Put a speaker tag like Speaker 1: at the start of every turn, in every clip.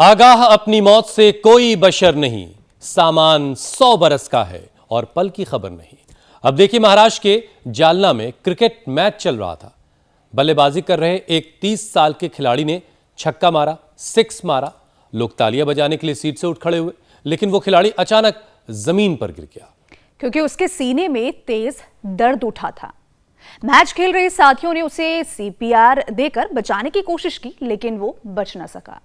Speaker 1: आगाह अपनी मौत से कोई बशर नहीं, सामान 100 बरस का है और पल की खबर नहीं। अब देखिए, महाराष्ट्र के जालना में क्रिकेट मैच चल रहा था। बल्लेबाजी कर रहे एक 30 साल के खिलाड़ी ने छक्का मारा, सिक्स मारा। लोग तालियां बजाने के लिए सीट से उठ खड़े हुए, लेकिन वो खिलाड़ी अचानक जमीन पर गिर गया
Speaker 2: क्योंकि उसके सीने में तेज दर्द उठा था। मैच खेल रहे साथियों ने उसे सीपीआर देकर बचाने की कोशिश की, लेकिन वो बच न सका।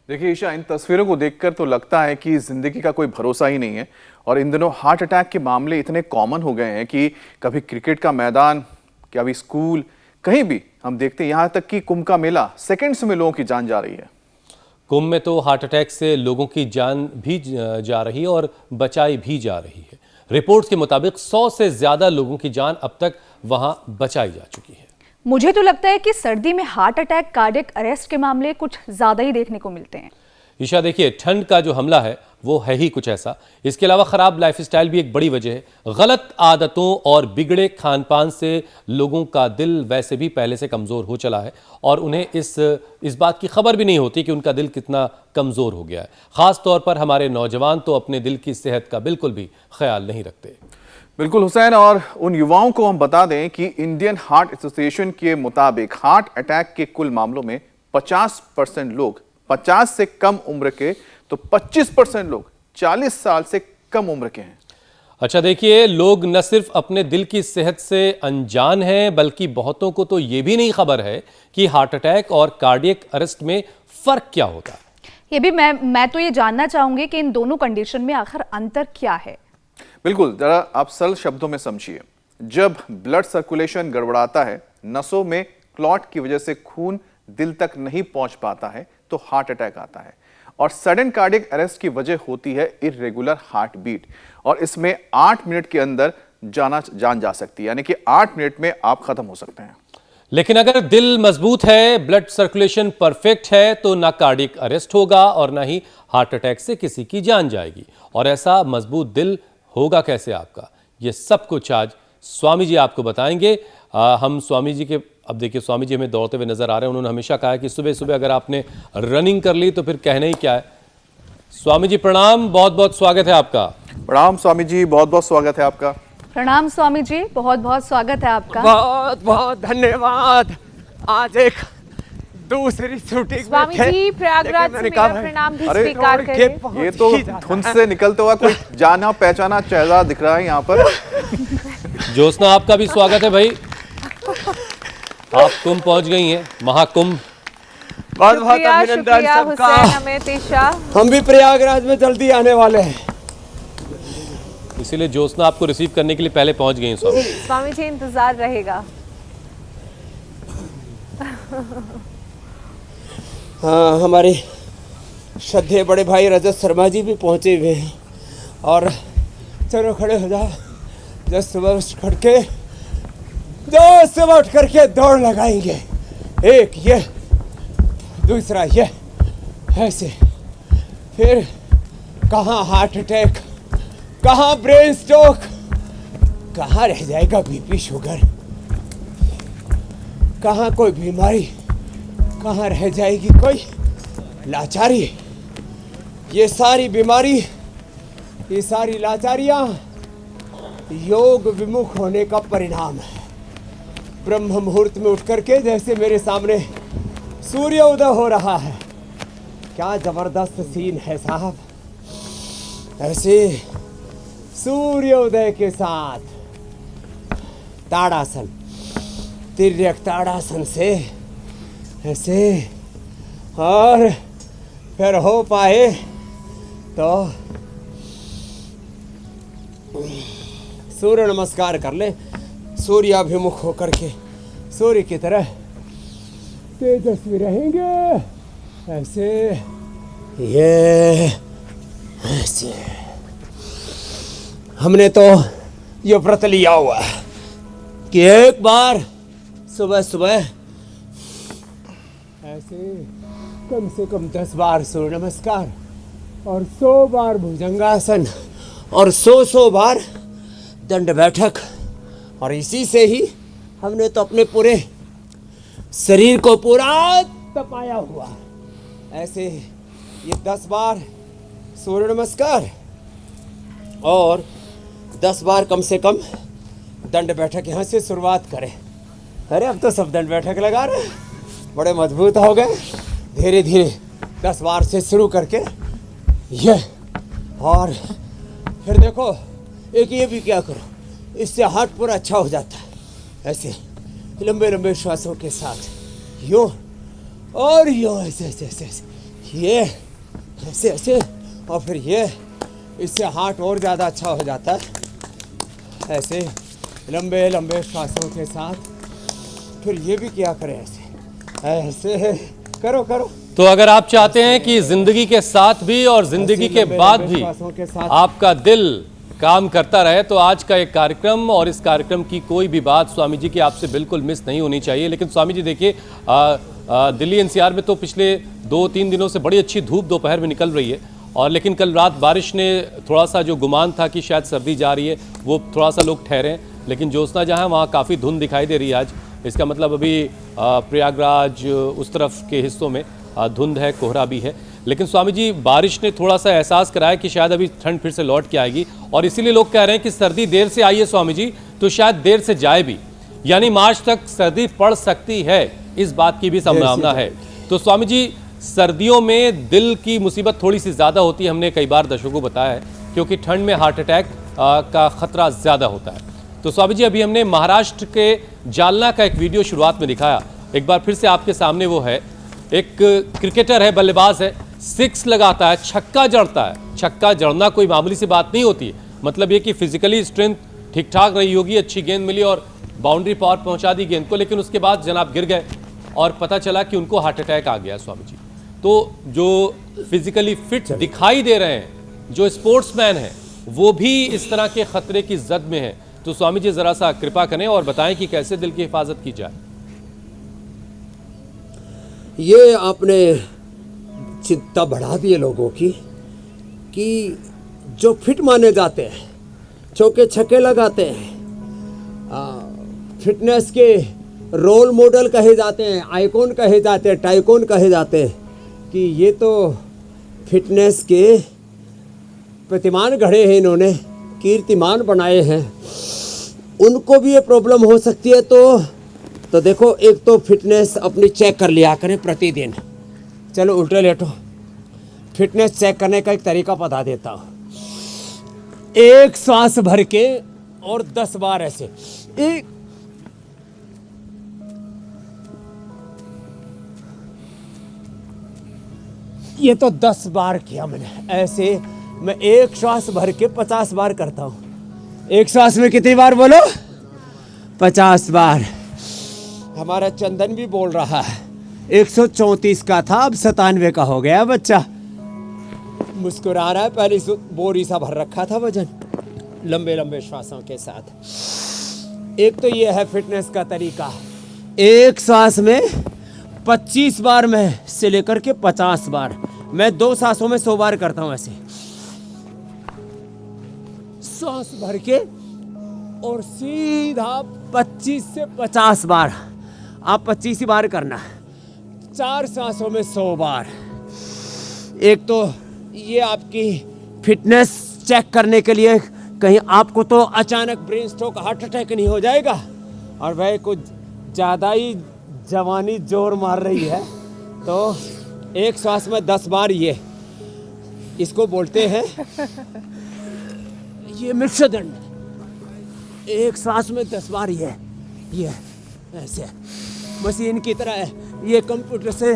Speaker 3: देखिए ईशा, इन तस्वीरों को देखकर तो लगता है कि जिंदगी का कोई भरोसा ही नहीं है। और इन दिनों हार्ट अटैक के मामले इतने कॉमन हो गए हैं कि कभी क्रिकेट का मैदान, कभी स्कूल, कहीं भी हम देखते हैं। यहाँ तक कि कुंभ का मेला, सेकंड्स में लोगों की जान जा रही है।
Speaker 1: कुंभ में तो हार्ट अटैक से लोगों की जान भी जा रही है और बचाई भी जा रही है। रिपोर्ट्स के मुताबिक 100 से ज्यादा लोगों की जान अब तक वहां बचाई जा चुकी है।
Speaker 2: मुझे तो लगता है कि सर्दी में हार्ट अटैक, कार्डियक अरेस्ट के मामले कुछ ज्यादा ही देखने को मिलते हैं।
Speaker 1: ईशा, देखिए, ठंड का जो हमला है वो है ही कुछ ऐसा। इसके अलावा खराब लाइफस्टाइल भी एक बड़ी वजह है। गलत आदतों और बिगड़े खान पान से लोगों का दिल वैसे भी पहले से कमजोर हो चला है और उन्हें इस बात की खबर भी नहीं होती कि उनका दिल कितना कमजोर हो गया है। खास तौर पर हमारे नौजवान तो अपने दिल की सेहत का बिल्कुल भी ख्याल नहीं रखते।
Speaker 3: बिल्कुल हुसैन, और उन युवाओं को हम बता दें कि इंडियन हार्ट एसोसिएशन के मुताबिक हार्ट अटैक के कुल मामलों में 50% लोग 50 से कम उम्र के, तो 25% लोग 40 साल से कम उम्र के हैं।
Speaker 1: अच्छा, देखिए, लोग न सिर्फ अपने दिल की सेहत से अनजान हैं, बल्कि बहुतों को तो ये भी नहीं खबर है कि हार्ट अटैक और कार्डियक अरेस्ट में फर्क क्या होता है।
Speaker 2: ये भी मैं तो ये जानना चाहूंगी कि इन दोनों कंडीशन में आखिर अंतर क्या है।
Speaker 3: बिल्कुल, जरा आप सरल शब्दों में समझिए। जब ब्लड सर्कुलेशन गड़बड़ाता है, नसों में क्लॉट की वजह से खून दिल तक नहीं पहुंच पाता है, तो हार्ट अटैक आता है। और सडन कार्डियक अरेस्ट की वजह होती है इर्रेगुलर हार्ट बीट, और इसमें 8 मिनट के अंदर जान जा सकती है, यानी कि 8 मिनट में आप खत्म हो सकते हैं।
Speaker 1: लेकिन अगर दिल मजबूत है, ब्लड सर्कुलेशन परफेक्ट है, तो ना कार्डियक अरेस्ट होगा और ना ही हार्ट अटैक से किसी की जान जाएगी। और ऐसा मजबूत दिल होगा कैसे आपका, ये सब कुछ आज स्वामी जी आपको बताएंगे। हम स्वामी जी के, अब देखिए, स्वामी जी हमें दौड़ते हुए नजर आ रहे हैं। उन्होंने हमेशा कहा कि सुबह सुबह अगर आपने रनिंग कर ली तो फिर कहना ही क्या है। स्वामी जी प्रणाम, बहुत बहुत स्वागत है आपका।
Speaker 3: प्रणाम स्वामी जी, बहुत बहुत स्वागत है आपका।
Speaker 2: प्रणाम स्वामी जी, बहुत बहुत स्वागत है आपका।
Speaker 4: बहुत बहुत धन्यवाद। आज एक दूसरी शूटिंग
Speaker 5: स्वामी जी, प्रयागराज से मेरा प्रणाम भी स्वीकार करें।
Speaker 3: ये तो धुंध से निकलता हुआ कोई जाना पहचाना चेहरा दिख रहा है यहाँ पर।
Speaker 1: ज्योत्सना, आपका भी स्वागत है भाई। आप कुंभ पहुंच गई हैं, महाकुंभ।
Speaker 4: बहुत बहुत अभिनंदन सबका। हम भी प्रयागराज में जल्दी आने वाले हैं,
Speaker 1: इसीलिए ज्योत्सना आपको रिसीव करने के लिए पहले पहुंच गई हैं। स्वामी
Speaker 5: स्वामी जी, इंतजार रहेगा।
Speaker 4: हाँ, हमारे श्रद्धेय बड़े भाई रजत शर्मा जी भी पहुंचे हुए हैं। और चलो खड़े हो जाओ। जब सुबह उठ करके दौड़ लगाएंगे। एक ये, दूसरा ये, ऐसे। फिर कहाँ हार्ट अटैक, कहाँ ब्रेन स्ट्रोक, कहाँ रह जाएगा बीपी शुगर, कहाँ कोई बीमारी, कहाँ रह जाएगी कोई लाचारी। ये सारी बीमारी, ये सारी लाचारियाँ योग विमुख होने का परिणाम है। ब्रह्म मुहूर्त में उठ करके जैसे मेरे सामने सूर्य उदय हो रहा है, क्या जबरदस्त सीन है साहब। ऐसे सूर्य उदय के साथ ताड़ासन, तिर्यक ताड़ासन से ऐसे, और फिर हो पाए तो सूर्य नमस्कार कर ले, सूर्याभिमुख होकर के सूर्य की तरह तेजस्वी रहेंगे। ऐसे, ये ऐसे। हमने तो ये व्रत लिया हुआ है कि एक बार सुबह सुबह ऐसे कम से कम 10 बार सूर्य नमस्कार, और 100 बार भुजंगासन, और 100 बार दंड बैठक। और इसी से ही हमने तो अपने पूरे शरीर को पूरा तपाया हुआ। ऐसे ये 10 बार सूर्य नमस्कार और 10 बार कम से कम दंड बैठक यहाँ से शुरुआत करें। अरे अब तो सब दंड बैठक लगा रहे हैं, बड़े मजबूत हो गए। धीरे धीरे 10 बार से शुरू करके ये, और फिर देखो एक ये भी क्या करो, इससे हार्ट पूरा अच्छा हो जाता है। ऐसे लंबे लंबे श्वासों के साथ यूं और यूं, ऐसे ऐसे ऐसे ऐसे, ये ऐसे ऐसे, और फिर ये, इससे हार्ट और ज़्यादा अच्छा हो जाता है। ऐसे लंबे लंबे श्वासों के साथ फिर ये भी क्या करें, ऐसे ऐसे करो करो।
Speaker 1: तो अगर आप चाहते हैं कि जिंदगी के साथ भी और जिंदगी के बाद भी आपका दिल काम करता रहे, तो आज का एक कार्यक्रम और इस कार्यक्रम की कोई भी बात स्वामी जी की आपसे बिल्कुल मिस नहीं होनी चाहिए। लेकिन स्वामी जी देखिए, दिल्ली एनसीआर में तो पिछले 2-3 दिनों से बड़ी अच्छी धूप दोपहर में निकल रही है, और लेकिन कल रात बारिश ने थोड़ा सा जो गुमान था कि शायद सर्दी जा रही है वो थोड़ा सा लोग ठहरे हैं, लेकिन ज्योत्सना जहाँ वहाँ काफ़ी धुंध दिखाई दे रही है आज। इसका मतलब अभी प्रयागराज उस तरफ के हिस्सों में धुंध है, कोहरा भी है। लेकिन स्वामी जी, बारिश ने थोड़ा सा एहसास कराया कि शायद अभी ठंड फिर से लौट के आएगी, और इसीलिए लोग कह रहे हैं कि सर्दी देर से आई है स्वामी जी, तो शायद देर से जाए भी, यानी मार्च तक सर्दी पड़ सकती है, इस बात की भी संभावना है। तो स्वामी जी, सर्दियों में दिल की मुसीबत थोड़ी सी ज़्यादा होती है, हमने कई बार दर्शकों को बताया है, क्योंकि ठंड में हार्ट अटैक का खतरा ज़्यादा होता है। तो स्वामी जी, अभी हमने महाराष्ट्र के जालना का एक वीडियो शुरुआत में दिखाया, एक बार फिर से आपके सामने वो है। एक क्रिकेटर है, बल्लेबाज है, 6 लगाता है, छक्का जड़ता है। छक्का जड़ना कोई मामूली सी बात नहीं होती है, मतलब ये कि फिजिकली स्ट्रेंथ ठीक ठाक रही होगी, अच्छी गेंद मिली और बाउंड्री पार पहुंचा दी गेंद को, लेकिन उसके बाद जनाब गिर गए और पता चला कि उनको हार्ट अटैक आ गया। स्वामी जी, तो जो फिजिकली फिट दिखाई दे रहे हैं, जो स्पोर्ट्समैन हैं, वो भी इस तरह के खतरे की जद में है। तो स्वामी जी, जरा सा कृपा करें और बताएं कि कैसे दिल की हिफाजत की जाए।
Speaker 4: ये आपने चिंता बढ़ा दी है लोगों की, कि जो फिट माने जाते हैं, चौके छक्के लगाते हैं, फिटनेस के रोल मॉडल कहे जाते हैं, आइकॉन कहे जाते हैं, टाइकॉन कहे जाते हैं, कि ये तो फिटनेस के प्रतिमान गढ़े हैं, इन्होंने कीर्तिमान बनाए हैं, उनको भी ये प्रॉब्लम हो सकती है। तो देखो, एक तो फिटनेस अपनी चेक कर लिया करें प्रतिदिन। चलो उल्टे लेटो, फिटनेस चेक करने का एक तरीका बता देता हूँ। एक सांस भर के और 10 बार ऐसे, एक ये तो 10 बार किया मैंने ऐसे। मैं एक श्वास भर के 50 बार करता हूँ। एक श्वास में कितनी बार बोलो? 50 बार। हमारा चंदन भी बोल रहा है, 134 का था, अब 97 का हो गया बच्चा। मुस्कुरा रहा है, पहले बोरी सा भर रखा था वजन, लंबे लंबे श्वासों के साथ। एक तो ये है फिटनेस का तरीका। एक सांस में 25 बार में से लेकर के 50 बार, मैं 2 सांसों में 100 बार करता हूँ ऐसे। सांस भर के और सीधा 25 से 50 बार, आप 25 ही बार करना, 4 सांसों में 100 बार। एक तो ये आपकी फिटनेस चेक करने के लिए, कहीं आपको तो अचानक ब्रेन स्ट्रोक, हार्ट अटैक नहीं हो जाएगा, और वह कुछ ज़्यादा ही जवानी जोर मार रही है, तो एक श्वास में 10 बार ये, इसको बोलते हैं ये मृच्छदंड। एक सांस में 10 बार ये ऐसे मशीन की तरह है, ये कंप्यूटर से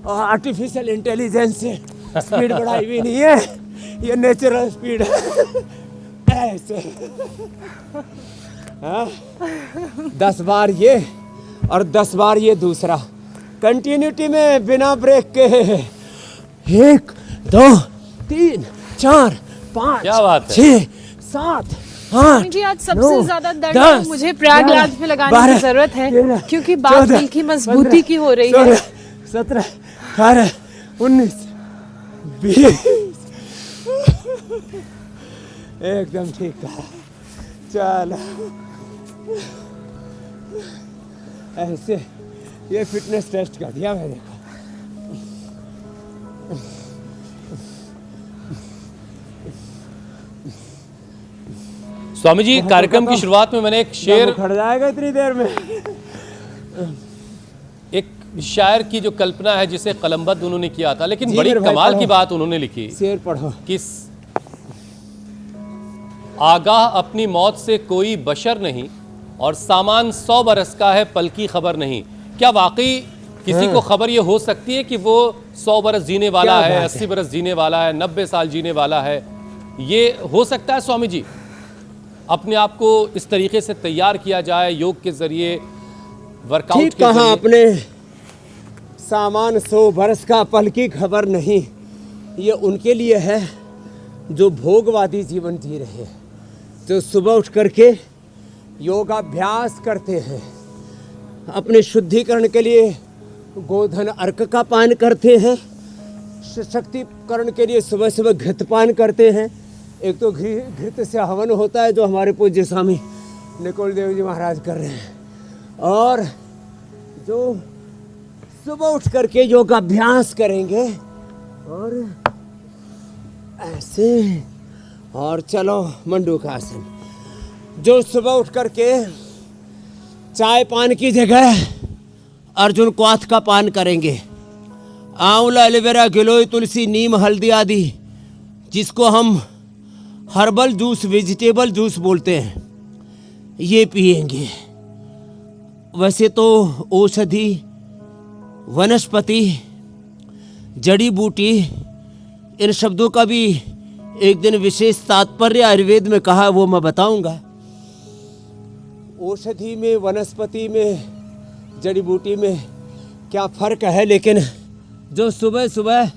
Speaker 4: और आर्टिफिशियल इंटेलिजेंस से स्पीड बढ़ाई भी नहीं है, ये नेचुरल स्पीड है ऐसे। 10 बार ये और 10 बार ये दूसरा, कंटिन्यूटी में बिना ब्रेक के। 1 2 3 4 5
Speaker 1: क्या बात है?
Speaker 4: 6 7 8
Speaker 5: जी, आज सबसे ज्यादा दर्द मुझे प्रयागराज में लगाने की जरूरत है, क्योंकि बात दिल की मजबूती की हो रही है।
Speaker 4: 17 18 19 20 एकदम ठीक कहा। चलो ऐसे ये फिटनेस टेस्ट कर दिया मैंने।
Speaker 1: स्वामी जी, कार्यक्रम की शुरुआत में मैंने एक शेर,
Speaker 4: खड़ जाएगा इतनी देर में।
Speaker 1: एक शायर की जो कल्पना है जिसे कलमबद्ध उन्होंने किया था, लेकिन
Speaker 4: जी
Speaker 1: बड़ी
Speaker 4: मेरे भाई,
Speaker 1: कमाल
Speaker 4: पढ़ो।
Speaker 1: की बात उन्होंने लिखी
Speaker 4: शेर पढ़ो।
Speaker 1: कि आगाह अपनी मौत से कोई बशर नहीं और सामान 100 बरस का है, पल की खबर नहीं। क्या वाकई किसी को खबर ये हो सकती है कि वो 100 बरस जीने वाला
Speaker 4: क्या
Speaker 1: है,
Speaker 4: बात
Speaker 1: 80 बरस जीने वाला है, 90 साल जीने वाला है? ये हो सकता है स्वामी जी? अपने आप को इस तरीके से तैयार किया जाए योग के जरिए, वर्कआउट
Speaker 4: ठीक
Speaker 1: के
Speaker 4: कहा
Speaker 1: जरिए।
Speaker 4: आपने। सामान 100 बरस का, पल की खबर नहीं। ये उनके लिए है जो भोगवादी जीवन जी रहे हैं, जो सुबह उठ करके योगाभ्यास करते हैं, अपने शुद्धिकरण के लिए गोधन अर्क का पान करते हैं, सशक्तिकरण के लिए सुबह सुबह घृतपान करते हैं। एक तो घृत से हवन होता है जो हमारे पूज्य स्वामी निकुल देव जी महाराज कर रहे हैं, और जो सुबह उठ करके योगाभ्यास करेंगे और ऐसे, और चलो मंडूकासन, जो सुबह उठ करके चाय पान की जगह अर्जुन क्वाथ का पान करेंगे, आंवला, एलोवेरा, गिलोय, तुलसी, नीम, हल्दी आदि, जिसको हम हर्बल जूस, वेजिटेबल जूस बोलते हैं, ये पिएंगे। वैसे तो औषधि, वनस्पति, जड़ी बूटी, इन शब्दों का भी एक दिन विशेष तात्पर्य आयुर्वेद में कहा, वो मैं बताऊंगा। औषधि में, वनस्पति में, जड़ी बूटी में क्या फर्क है, लेकिन जो सुबह सुबह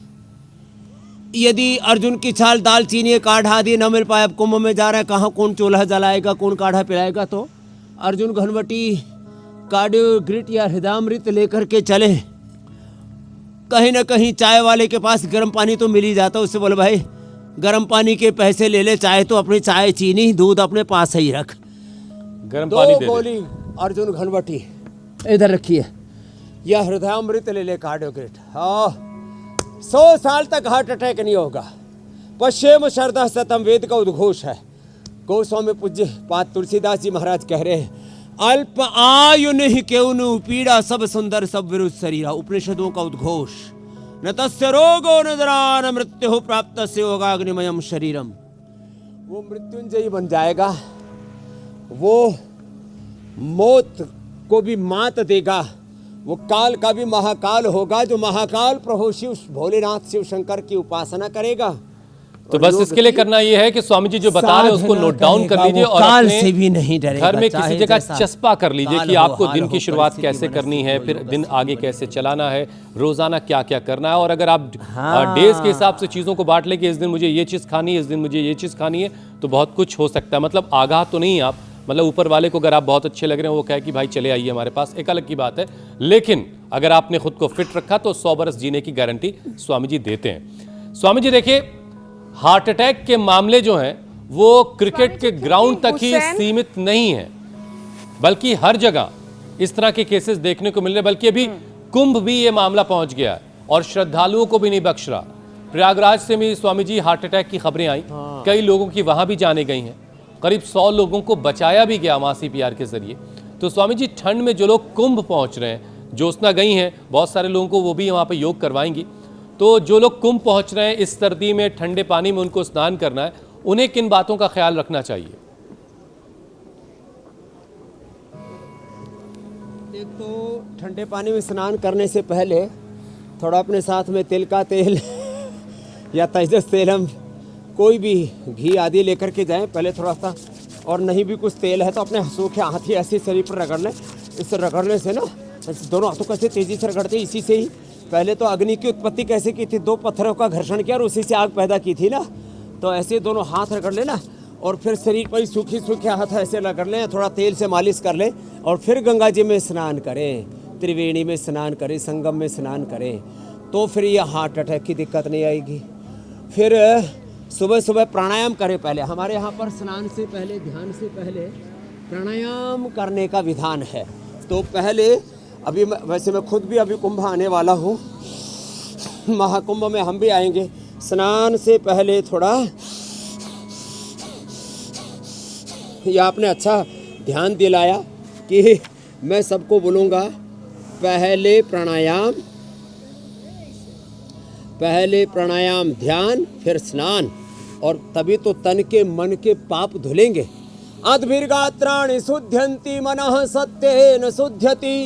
Speaker 4: यदि अर्जुन की छाल, दालचीनी, काढ़ा आदि न मिल पाए, अब कुंभ में जा रहा है, कहाँ कौन चूल्हा जलाएगा, कौन काढ़ा पिलाएगा, तो अर्जुन घनवटी कार्डियोग्रिट या हृदयामृत लेकर के चले। कहीं ना कहीं चाय वाले के पास गर्म पानी तो मिल ही जाता, उससे बोले भाई गर्म पानी के पैसे ले ले, चाय तो अपनी चाय, चीनी, दूध अपने पास ही रख।
Speaker 1: गर्म पानी दे
Speaker 4: दो
Speaker 1: दे।
Speaker 4: गोली अर्जुन घनवटी इधर रखिए, यह हृदयामृत ले ले कार्डियोग्रिट। हाँ, 100 साल तक हार्ट अटैक नहीं होगा। पश्चिम शरदा सतम वेद का उद्घोष है। गोस्वामी पूज्य पाद तुलसीदास जी महाराज कह रहे हैं, अल्प आयु नहीं केउनु पीड़ा सब सुंदर सब विरुद्ध शरीरा। उपनिषदों का उद्घोष। न तस्य रोगो न जरा न मृत्यु प्राप्त से योगाग्निमयम शरीरम। वो मृत्युंजयी बन जाएगा, वो मौत को भी मात देगा, वो काल का भी महाकाल होगा, जो महाकाल प्रभु शिव भोलेनाथ शिव शंकर की उपासना करेगा।
Speaker 1: तो बस इसके लिए करना ये है कि स्वामी जी जो बता रहे हैं उसको नोट डाउन कर लीजिए और
Speaker 4: काल
Speaker 1: अपने
Speaker 4: से भी नहीं डरेगा,
Speaker 1: घर में किसी
Speaker 4: चाहे
Speaker 1: जगह
Speaker 4: जैसा
Speaker 1: चस्पा कर लीजिए
Speaker 4: काल
Speaker 1: कि
Speaker 4: हो,
Speaker 1: आपको
Speaker 4: हाल
Speaker 1: दिन
Speaker 4: हो,
Speaker 1: की शुरुआत
Speaker 4: परिस्थिति
Speaker 1: कैसे
Speaker 4: वनस्पति
Speaker 1: करनी है,
Speaker 4: हो,
Speaker 1: फिर
Speaker 4: योग
Speaker 1: दिन
Speaker 4: से
Speaker 1: आगे
Speaker 4: बोलो।
Speaker 1: कैसे चलाना है, रोजाना क्या क्या करना है। और अगर आप
Speaker 4: हाँ।
Speaker 1: डेज के हिसाब से चीज़ों को बांट ले कि इस दिन मुझे ये चीज़ खानी है, इस दिन मुझे ये चीज़ खानी है, तो बहुत कुछ हो सकता है। मतलब आगाह तो नहीं आप, मतलब ऊपर वाले को अगर आप बहुत अच्छे लग रहे हैं वो कहे कि भाई चले आइए हमारे पास, एक अलग की बात है। लेकिन अगर आपने खुद को फिट रखा तो 100 बरस जीने की गारंटी स्वामी जी देते हैं। स्वामी जी देखिए, हार्ट अटैक के मामले जो हैं वो क्रिकेट के ग्राउंड तक ही सीमित नहीं है, बल्कि हर जगह इस तरह के केसेस देखने को मिल रहे, बल्कि अभी कुंभ भी ये मामला पहुंच गया है और श्रद्धालुओं को भी नहीं बख्श रहा। प्रयागराज से भी स्वामी जी हार्ट अटैक की खबरें आई, कई लोगों की वहां भी जाने गई हैं, करीब 100 लोगों को बचाया भी गया वहां CPR के जरिए। तो स्वामी जी, ठंड में जो लोग कुंभ पहुंच रहे हैं, ज्योत्सना गई हैं, बहुत सारे लोगों को वो भी वहां पे योग करवाएंगी, तो जो लोग कुंभ पहुंच रहे हैं, इस सर्दी में ठंडे पानी में उनको स्नान करना है, उन्हें किन बातों का ख्याल रखना चाहिए?
Speaker 4: एक तो ठंडे पानी में स्नान करने से पहले थोड़ा अपने साथ में तिल का तेल या तेजस तेल, हम कोई भी घी आदि लेकर के जाएं पहले थोड़ा सा, और नहीं भी कुछ तेल है तो अपने सूखे हाथ ही ऐसे शरीर पर रगड़ लें। इससे रगड़ने से ना दोनों हाथों कैसे तेजी से रगड़ते, इसी से ही पहले तो अग्नि की उत्पत्ति कैसे की थी, 2 पत्थरों का घर्षण किया और उसी से आग पैदा की थी ना। तो ऐसे दोनों हाथ रगड़ लेना और फिर शरीर पर सूखे सूखे हाथ ऐसे रगड़ लें, थोड़ा तेल से मालिश कर लें और फिर गंगा जी में स्नान करें, त्रिवेणी में स्नान करें, संगम में स्नान करें, तो फिर ये हार्ट अटैक की दिक्कत नहीं आएगी। फिर सुबह सुबह प्राणायाम करें। पहले हमारे यहाँ पर स्नान से पहले, ध्यान से पहले प्राणायाम करने का विधान है। तो पहले अभी वैसे मैं खुद भी अभी कुंभ आने वाला हूँ, महाकुंभ में हम भी आएंगे। स्नान से पहले थोड़ा ये आपने अच्छा ध्यान दिलाया कि मैं सबको बोलूँगा पहले प्राणायाम ध्यान फिर स्नान, और तभी तो तन के मन के पाप धुलेंगे। अद्भिर्गात्राणि शुद्ध्यन्ति मनः सत्येन शुद्ध्यति,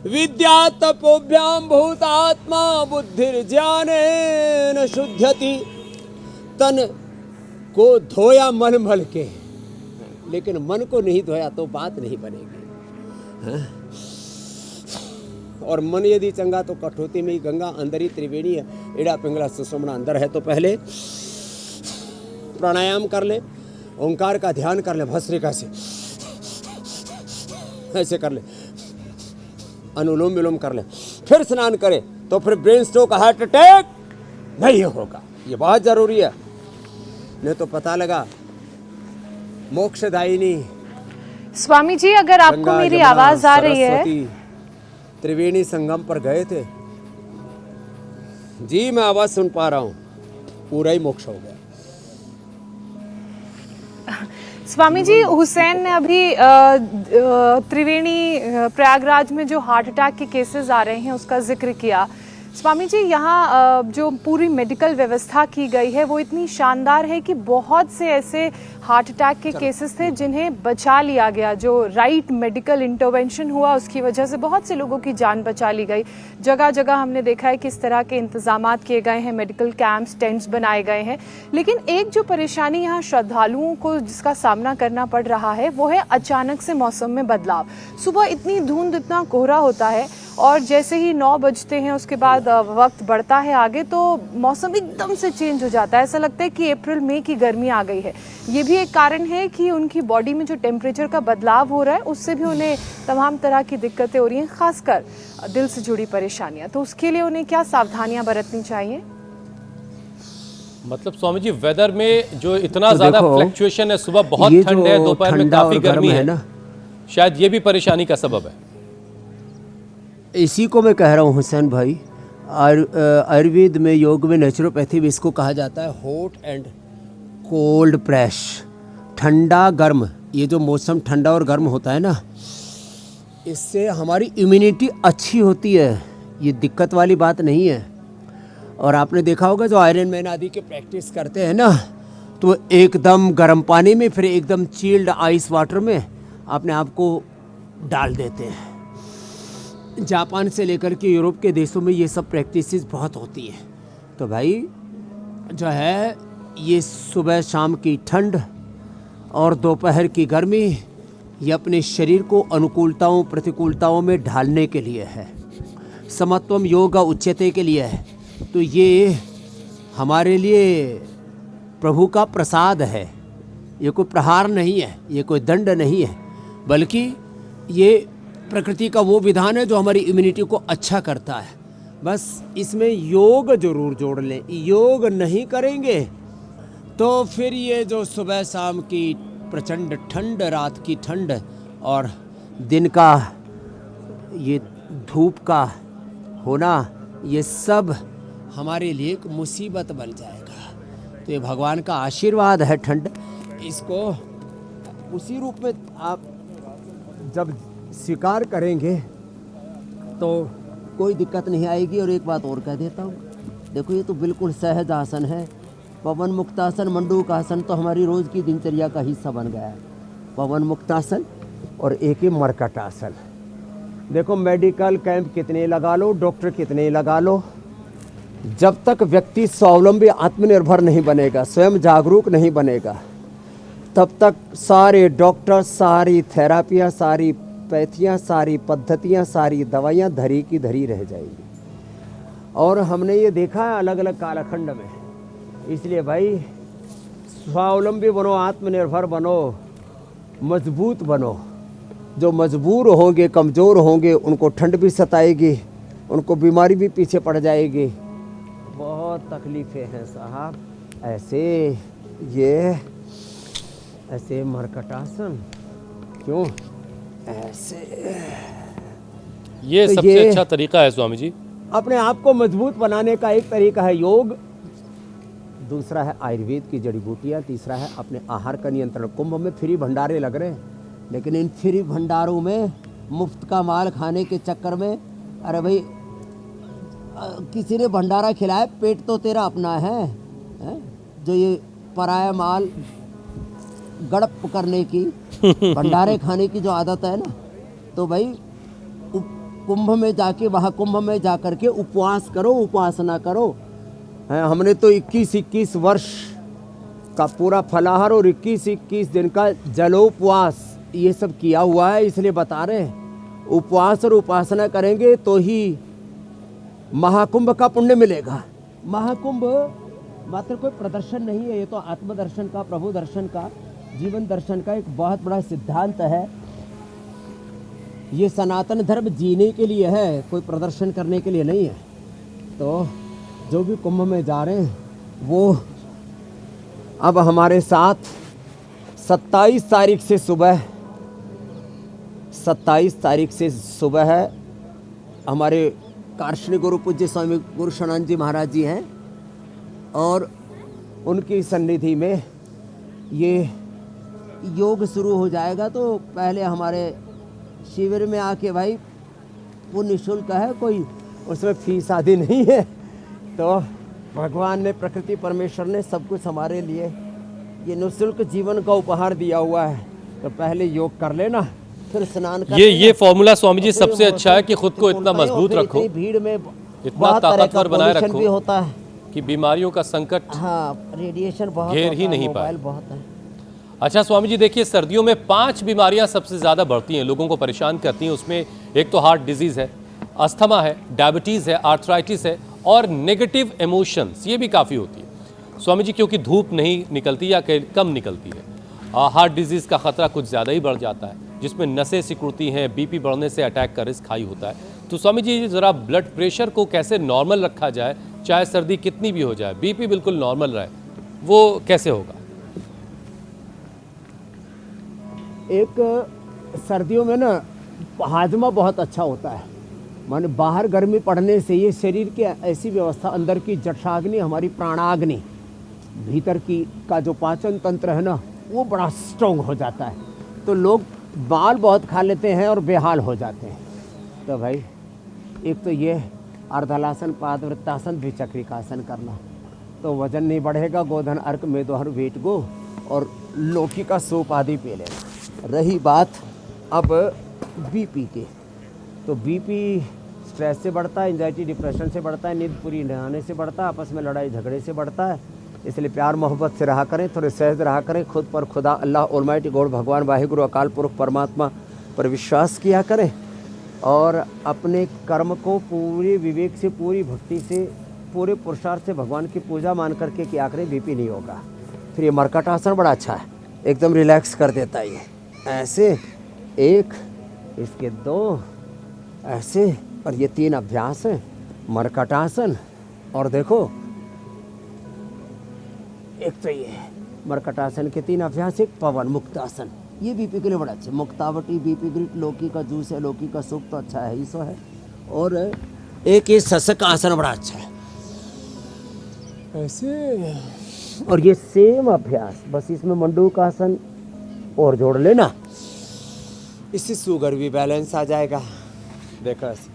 Speaker 4: विद्या तपोभ्याम भूतात्मा बुद्धिर्ज्ञानेन शुद्ध्यति। तन को धोया मन मल के, लेकिन मन को नहीं धोया तो बात नहीं बनेगी। हाँ? और मन यदि चंगा तो कठोती में ही गंगा, अंदर ही त्रिवेणी है, एड़ा पिंगला सुषुम्ना अंदर है। तो पहले प्राणायाम कर ले, ओंकार का ध्यान कर ले, भस्त्रिका से ऐसे कर ले, अनुलोम विलोम कर ले, फिर स्नान करे तो फिर ब्रेन स्ट्रोक, हार्ट अटैक नहीं होगा। ये बहुत जरूरी है, नहीं तो पता लगा मोक्षदायिनी
Speaker 5: स्वामी जी, अगर आपको
Speaker 4: गंगा,
Speaker 5: मेरी
Speaker 4: यमुना,
Speaker 5: आवाज आ रही है,
Speaker 4: सरस्वती, त्रिवेणी संगम पर गए थे जी। मैं आवाज सुन पा रहा हूँ, पूरा ही मोक्ष हो गया।
Speaker 5: स्वामी जी, हुसैन ने अभी त्रिवेणी प्रयागराज में जो हार्ट अटैक के केसेस आ रहे हैं उसका जिक्र किया। स्वामी जी, यहाँ जो पूरी मेडिकल व्यवस्था की गई है वो इतनी शानदार है कि बहुत से ऐसे हार्ट अटैक के केसेस थे जिन्हें बचा लिया गया। जो राइट मेडिकल इंटरवेंशन हुआ उसकी वजह से बहुत से लोगों की जान बचा ली गई। जगह जगह हमने देखा है किस तरह के इंतजामात किए गए हैं, मेडिकल कैंप्स, टेंट्स बनाए गए हैं। लेकिन एक जो परेशानी यहाँ श्रद्धालुओं को जिसका सामना करना पड़ रहा है वो है अचानक से मौसम में बदलाव। सुबह इतनी धुंध, इतना कोहरा होता है और जैसे ही 9 बजते हैं उसके बाद वक्त बढ़ता है आगे तो मौसम एकदम से चेंज हो जाता है। ऐसा लगता है कि अप्रैल मई की गर्मी आ गई है। ये भी एक कारण है कि उनकी बॉडी में जो टेम्परेचर का बदलाव हो रहा है उससे भी उन्हें तमाम तरह की दिक्कतें हो रही हैं, खासकर दिल से जुड़ी परेशानियां। तो उसके लिए उन्हें क्या सावधानियां बरतनी चाहिए?
Speaker 1: मतलब स्वामी जी, वेदर में जो इतना ज्यादा फ्लक्चुएशन है, सुबह बहुत ठंड है, दोपहर में काफी गर्मी है ना, शायद ये भी परेशानी का सबब है।
Speaker 4: इसी को मैं कह रहा हूँ हुसैन भाई, आयुर्वेद में, योग में, नेचुरोपैथी में इसको कहा जाता है हॉट एंड कोल्ड प्रेश, ठंडा गर्म। ये जो मौसम ठंडा और गर्म होता है ना, इससे हमारी इम्यूनिटी अच्छी होती है, ये दिक्कत वाली बात नहीं है। और आपने देखा होगा जो आयरन मैन आदि के प्रैक्टिस करते हैं ना, तो एकदम गर्म पानी में फिर एकदम चिल्ड आइस वाटर में अपने आप को डाल देते हैं। जापान से लेकर के यूरोप के देशों में ये सब प्रैक्टिसेस बहुत होती है। तो भाई जो है ये सुबह शाम की ठंड और दोपहर की गर्मी, ये अपने शरीर को अनुकूलताओं प्रतिकूलताओं में ढालने के लिए है। समत्वम योगा उच्यते के लिए है। तो ये हमारे लिए प्रभु का प्रसाद है, ये कोई प्रहार नहीं है, ये कोई दंड नहीं है, बल्कि ये प्रकृति का वो विधान है जो हमारी इम्यूनिटी को अच्छा करता है। बस इसमें योग जरूर जोड़ लें। योग नहीं करेंगे तो फिर ये जो सुबह शाम की प्रचंड ठंड, रात की ठंड और दिन का ये धूप का होना, ये सब हमारे लिए एक मुसीबत बन जाएगा। तो ये भगवान का आशीर्वाद है ठंड, इसको उसी रूप में आप जब स्वीकार करेंगे तो कोई दिक्कत नहीं आएगी। और एक बात और कह देता हूँ, देखो ये तो बिल्कुल सहज आसन है। पवन मुक्तासन, मंडूकासन तो हमारी रोज़ की दिनचर्या का हिस्सा बन गया है। पवन मुक्तासन और एक ही मरकट आसन। देखो मेडिकल कैंप कितने लगा लो, डॉक्टर कितने लगा लो, जब तक व्यक्ति स्वावलंबी आत्मनिर्भर नहीं बनेगा, स्वयं जागरूक नहीं बनेगा, तब तक सारे डॉक्टर, सारी थेरापियाँ, सारी पैथियाँ, सारी पद्धतियाँ, सारी दवाइयाँ धरी की धरी रह जाएगी। और हमने ये देखा है अलग अलग कालखंड में। इसलिए भाई स्वावलंबी बनो, आत्मनिर्भर बनो, मजबूत बनो। जो मजबूर होंगे, कमज़ोर होंगे, उनको ठंड भी सताएगी, उनको बीमारी भी पीछे पड़ जाएगी। बहुत तकलीफ़ें हैं साहब। ऐसे मरकटासन क्यों ऐसे,
Speaker 1: ये
Speaker 4: तो
Speaker 1: सबसे
Speaker 4: ये
Speaker 1: अच्छा तरीका है स्वामी जी।
Speaker 4: अपने आप को मजबूत बनाने का एक तरीका है योग। दूसरा है आयुर्वेद की जड़ी बूटियाँ, तीसरा है अपने आहार का नियंत्रण। कुंभ में फ्री भंडारे लग रहे हैं, लेकिन इन फ्री भंडारों में मुफ्त का माल खाने के चक्कर में, अरे भाई किसी ने भंडारा खिलाया, पेट तो तेरा अपना है? जो ये पराया माल गड़प करने की, भंडारे खाने की जो आदत है ना, तो भाई कुंभ में जाके, वहाँ कुंभ में जा कर के उपवास करो, उपासना करो। हमने तो 21-21 वर्ष का पूरा फलाहार और 21-21 दिन का जलोपवास ये सब किया हुआ है, इसलिए बता रहे हैं उपवास और उपासना करेंगे तो ही महाकुंभ का पुण्य मिलेगा। महाकुंभ मात्र कोई प्रदर्शन नहीं है, ये तो आत्मदर्शन का, प्रभु दर्शन का, जीवन दर्शन का एक बहुत बड़ा सिद्धांत है। ये सनातन धर्म जीने के लिए है, कोई प्रदर्शन करने के लिए नहीं है। तो जो भी कुंभ में जा रहे हैं वो अब हमारे साथ 27 तारीख से सुबह है हमारे कार्षणी गुरु पूज्य स्वामी गुरु शरणानंद जी महाराज जी हैं, और उनकी सन्निधि में ये योग शुरू हो जाएगा। तो पहले हमारे शिविर में आके भाई वो निःशुल्क है, कोई उसमें फीस आदि नहीं है। तो भगवान ने, प्रकृति परमेश्वर ने सब कुछ हमारे लिए ये निःशुल्क जीवन का उपहार दिया हुआ है। तो पहले योग कर लेना, फिर स्नान कर
Speaker 1: ये फॉर्मूला स्वामी जी सबसे अच्छा है कि खुद को इतना मजबूत रखो,
Speaker 4: भीड़ में
Speaker 1: इतना ताकतवर बनाए रखो
Speaker 4: भी होता है
Speaker 1: कि बीमारियों का संकट,
Speaker 4: हाँ, रेडिएशन बहुत
Speaker 1: घेर ही नहीं पाए।
Speaker 4: बहुत है।
Speaker 1: अच्छा स्वामी जी, देखिए सर्दियों में 5 बीमारियां सबसे ज़्यादा बढ़ती हैं, लोगों को परेशान करती हैं। उसमें एक तो हार्ट डिजीज़ है, अस्थमा है, डायबिटीज़ है, आर्थराइटिस है, और नेगेटिव इमोशंस, ये भी काफ़ी होती है स्वामी जी, क्योंकि धूप नहीं निकलती या कम निकलती है। हार्ट डिजीज़ का ख़तरा कुछ ज़्यादा ही बढ़ जाता है, जिसमें नसें सिकुड़ती हैं, बीपी बढ़ने से अटैक का रिस्क हाई होता है। तो स्वामी जी ज़रा ब्लड प्रेशर को कैसे नॉर्मल रखा जाए, चाहे सर्दी कितनी भी हो जाए, बीपी बिल्कुल नॉर्मल रहे, वो कैसे होगा?
Speaker 4: एक सर्दियों में ना हाजमा बहुत अच्छा होता है, माने बाहर गर्मी पड़ने से ये शरीर की ऐसी व्यवस्था, अंदर की जठराग्नि, हमारी प्राणाग्नि, भीतर की का जो पाचन तंत्र है ना, वो बड़ा स्ट्रॉन्ग हो जाता है। तो लोग माल बहुत खा लेते हैं और बेहाल हो जाते हैं। तो भाई एक तो ये अर्धलासन, पादवृत्तासन, द्विचक्रिकासन करना, तो वजन नहीं बढ़ेगा। गोधन अर्क में दोहर वेट गो, और लौकी का सूप आदि पी लेना। रही बात अब बीपी के, तो बीपी स्ट्रेस से बढ़ता है, एंजाइटी डिप्रेशन से बढ़ता है, नींद पूरी न आने से बढ़ता है, आपस में लड़ाई झगड़े से बढ़ता है। इसलिए प्यार मोहब्बत से रहा करें, थोड़े सहज रहा करें, खुद पर खुदा अल्लाह ऑलमाइटी गॉड भगवान वाहिगुरु अकाल पुरुष परमात्मा पर विश्वास किया करें, और अपने कर्म को पूरे विवेक से, पूरी भक्ति से, पूरे पुरुषार्थ से भगवान की पूजा मान करके किया करें, बीपी नहीं होगा। फिर ये मरकट आसन बड़ा अच्छा है, एकदम रिलैक्स कर देता है। ये ऐसे एक, इसके 2 ऐसे, और ये 3 अभ्यास हैं, मरकट आसन, और देखो एक तो ये मरकट आसन के 3 अभ्यास, एक पवन मुक्तासन, ये बीपी के लिए बड़ा अच्छा। मुक्तावटी, बीपी ग्रिट, लौकी का जूस है, लौकी का सूप तो अच्छा है ही सो है, और एक ये सशक आसन बड़ा अच्छा है ऐसे। और ये सेम अभ्यास, बस इसमें मंडूक आसन और जोड़ लेना, इससे शुगर भी बैलेंस आ जाएगा। देखो ऐसे।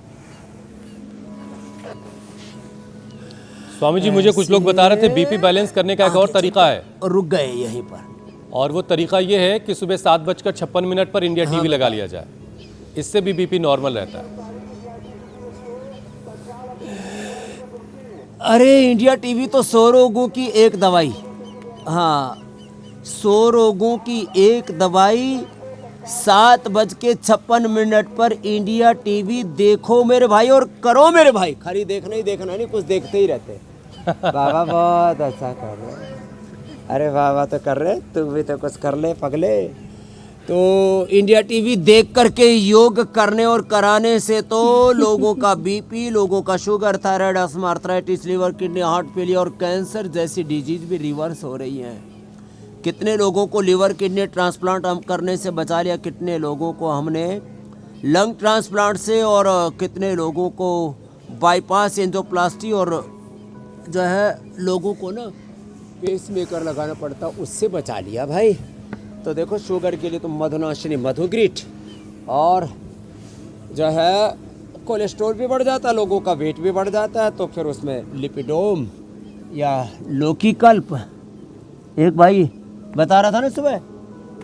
Speaker 1: स्वामी जी मुझे कुछ लोग बता रहे थे बीपी बैलेंस करने का एक और तरीका है,
Speaker 4: रुक गए यहीं पर,
Speaker 1: और वो तरीका ये है कि सुबह 7:56 पर इंडिया टीवी लगा लिया जाए, इससे भी बीपी नॉर्मल रहता है।
Speaker 4: अरे इंडिया टीवी तो 100 रोगों की एक दवाई, हाँ 100 रोगों की एक दवाई। 7:56 पर इंडिया टीवी देखो मेरे भाई, और करो मेरे भाई। खाली देखना ही देखना नहीं, कुछ देखते ही रहते। बाबा बहुत अच्छा कर रहे, अरे बाबा तो कर रहे, तू भी तो कुछ कर ले पगले। तो इंडिया टीवी देख करके योग करने और कराने से तो लोगों का बीपी, लोगों का sugar, thyroid, asthma, arthritis, liver, kidney, heart failure और कैंसर जैसी डिजीज भी रिवर्स हो रही हैं। कितने लोगों को लिवर किडनी ट्रांसप्लांट हम करने से बचा लिया, कितने लोगों को हमने लंग ट्रांसप्लांट से, और कितने लोगों को बाईपास, एंजियोप्लास्टी, और जो है लोगों को ना पेसमेकर लगाना पड़ता, उससे बचा लिया भाई। तो देखो शुगर के लिए तो मधुनाशिनी मधुग्रिट, और जो है कोलेस्ट्रॉल भी बढ़ जाता है, लोगों का वेट भी बढ़ जाता है, तो फिर उसमें लिपिडोम या लौकी कल्प। एक भाई बता रहा था ना सुबह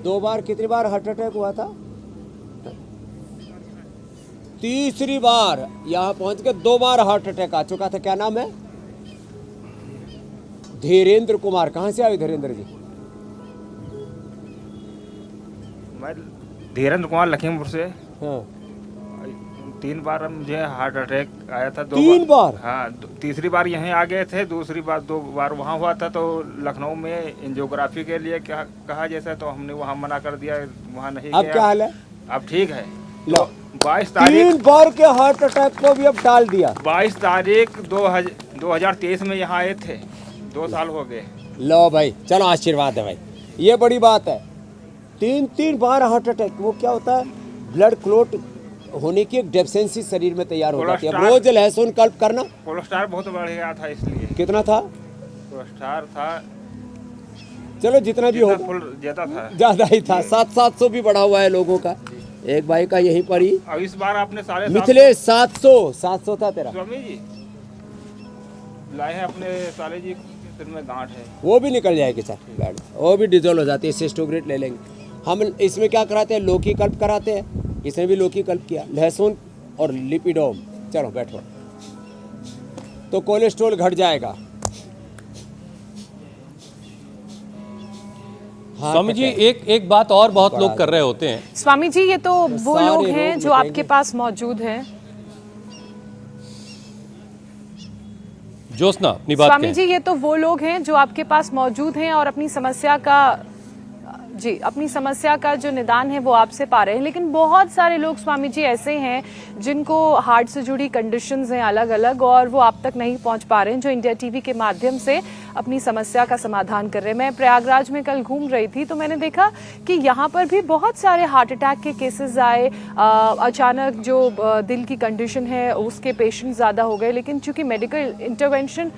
Speaker 4: 2 बार, कितनी बार हार्ट अटैक हुआ था? 3री बार यहाँ पहुंच के 2 बार हार्ट अटैक आ चुका था। क्या नाम है? धीरेन्द्र कुमार। कहाँ से आए धीरेन्द्र जी?
Speaker 6: मैं धीरेन्द्र कुमार लखीमपुर से।
Speaker 4: हाँ।
Speaker 6: 3 बार मुझे हार्ट अटैक आया था।
Speaker 4: 3 बार?
Speaker 6: हाँ, तीसरी बार यहीं आ गए थे, दूसरी बार 2 बार वहाँ हुआ था। तो लखनऊ में एंजियोग्राफी के लिए क्या कहा जैसा, तो हमने वहाँ मना कर दिया, वहाँ नहीं
Speaker 4: अब
Speaker 6: गया।
Speaker 4: क्या हाल है?
Speaker 6: अब ठीक है।
Speaker 4: लो,
Speaker 6: 22 तारीख
Speaker 4: 3 बार के हार्ट अटैक को भी अब टाल दिया।
Speaker 6: 22 तारीख 2023 में यहाँ आए थे, 2 साल हो गए।
Speaker 4: लो भाई, चलो आशीर्वाद है भाई, ये बड़ी बात है। 3 बार हार्ट अटैक, वो क्या होता है? ब्लड क्लॉट होने की एक डेफिशिएंसी शरीर में तैयार हो जाती है। अब रोज लहसुन कल्प करना।
Speaker 6: कोलेस्ट्रॉल बहुत बढ़ गया था, इसलिए।
Speaker 4: कितना था?
Speaker 6: कोलेस्ट्रॉल था,
Speaker 4: चलो जितना भी हो,
Speaker 6: ज्यादा था,
Speaker 4: ज्यादा ही था। 700 भी बढ़ा हुआ है लोगों का। एक भाई का यहीं पर ही,
Speaker 6: अब इस बार आपने सारे
Speaker 4: मिथिलेश 700 था तेरा।
Speaker 6: स्वामी जी लाए हैं अपने साले जी, सिर में गांठ है।
Speaker 4: वो भी निकल जाएगी सर, गाड़ी वो भी डिजोल्व हो जाती है, सिस्टोग्रेट ले लेंगे हम। इसमें क्या कराते हैं? लौकी कल्प कराते हैं। इसने भी लौकी कल्प किया, लहसुन और लिपिडोम। चलो बैठो, तो कोलेस्ट्रॉल घट जाएगा।
Speaker 1: स्वामी जी एक बात और बहुत लोग कर रहे होते हैं।
Speaker 5: स्वामी जी, ये तो वो
Speaker 4: सारे
Speaker 5: लोग हैं
Speaker 4: रोग
Speaker 5: जो
Speaker 4: मिटेंगे।
Speaker 5: आपके पास मौजूद हैं।
Speaker 1: ज्योत्सना अपनी बात
Speaker 5: स्वामी
Speaker 1: कहें।
Speaker 5: जी, ये तो वो लोग हैं जो आपके पास मौजूद हैं और अपनी समस्या का जो निदान है वो आपसे पा रहे हैं। लेकिन बहुत सारे लोग स्वामी जी ऐसे हैं जिनको हार्ट से जुड़ी कंडीशंस हैं अलग अलग, और वो आप तक नहीं पहुंच पा रहे हैं, जो इंडिया टीवी के माध्यम से अपनी समस्या का समाधान कर रहे हैं। मैं प्रयागराज में कल घूम रही थी तो मैंने देखा कि यहाँ पर भी बहुत सारे हार्ट अटैक के केसेस आए। अचानक जो दिल की कंडीशन है उसके पेशेंट ज़्यादा हो गए, लेकिन चूंकि मेडिकल इंटरवेंशन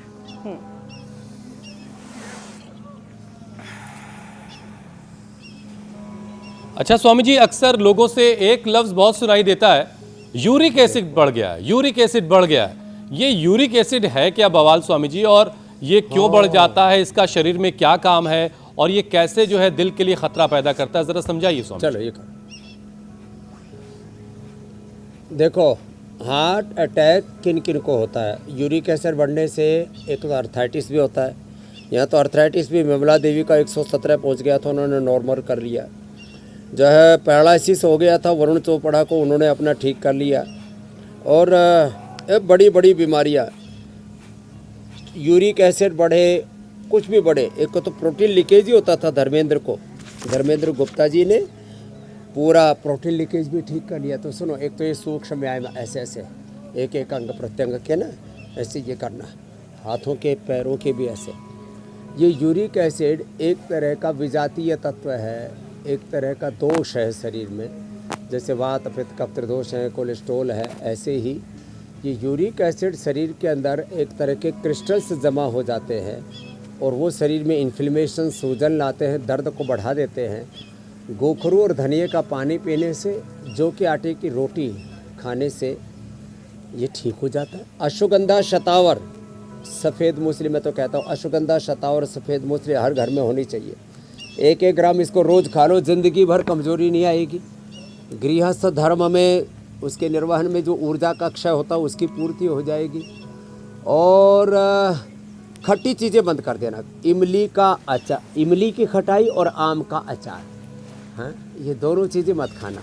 Speaker 1: अच्छा स्वामी जी, अक्सर लोगों से एक लफ्ज बहुत सुनाई देता है, यूरिक एसिड बढ़ गया है, यूरिक एसिड बढ़ गया है। ये यूरिक एसिड है क्या बवाल स्वामी जी, और ये क्यों बढ़ जाता है? इसका शरीर में क्या काम है, और ये कैसे जो है दिल के लिए खतरा पैदा करता है? जरा समझाइए स्वामी।
Speaker 4: चलो ये करो। देखो, हार्ट अटैक किन किन को होता है? यूरिक एसिड बढ़ने से एक तो अर्थराइटिस भी होता है। यहाँ तो अर्थराइटिस भी विमला देवी का 117 पहुँच गया था, उन्होंने नॉर्मल कर लिया। जो है पैरालिसिस हो गया था वरुण चोपड़ा को, उन्होंने अपना ठीक कर लिया। और बड़ी बड़ी बीमारियाँ, यूरिक एसिड बढ़े, कुछ भी बढ़े। एक को तो प्रोटीन लीकेज ही होता था धर्मेंद्र गुप्ता जी ने पूरा प्रोटीन लीकेज भी ठीक कर लिया। तो सुनो, एक तो ये सूक्ष्म व्यायाम, ऐसे ऐसे एक अंग प्रत्यंग के ना ऐसे ये करना, हाथों के पैरों के भी ऐसे। ये यूरिक एसिड एक तरह का विजातीय तत्व है, एक तरह का दोष है शरीर में। जैसे वात पित्त कफ दोष है, कोलेस्ट्रॉल है, ऐसे ही ये यूरिक एसिड शरीर के अंदर एक तरह के क्रिस्टल्स जमा हो जाते हैं और वो शरीर में इन्फ्लेमेशन, सूजन लाते हैं, दर्द को बढ़ा देते हैं। गोखरू और धनिए का पानी पीने से, जौ के आटे की रोटी खाने से ये ठीक हो जाता है। अश्वगंधा शतावर सफ़ेद मूसली, मैं तो कहता हूँ अश्वगंधा शतावर सफ़ेद मूसली हर घर में होनी चाहिए। 1-1 ग्राम इसको रोज़ खा लो, ज़िंदगी भर कमज़ोरी नहीं आएगी। गृहस्थ धर्म में उसके निर्वहन में जो ऊर्जा का क्षय होता है उसकी पूर्ति हो जाएगी। और खट्टी चीज़ें बंद कर देना, इमली का अचार, इमली की खटाई और आम का अचार, हाँ ये दोनों चीज़ें मत खाना।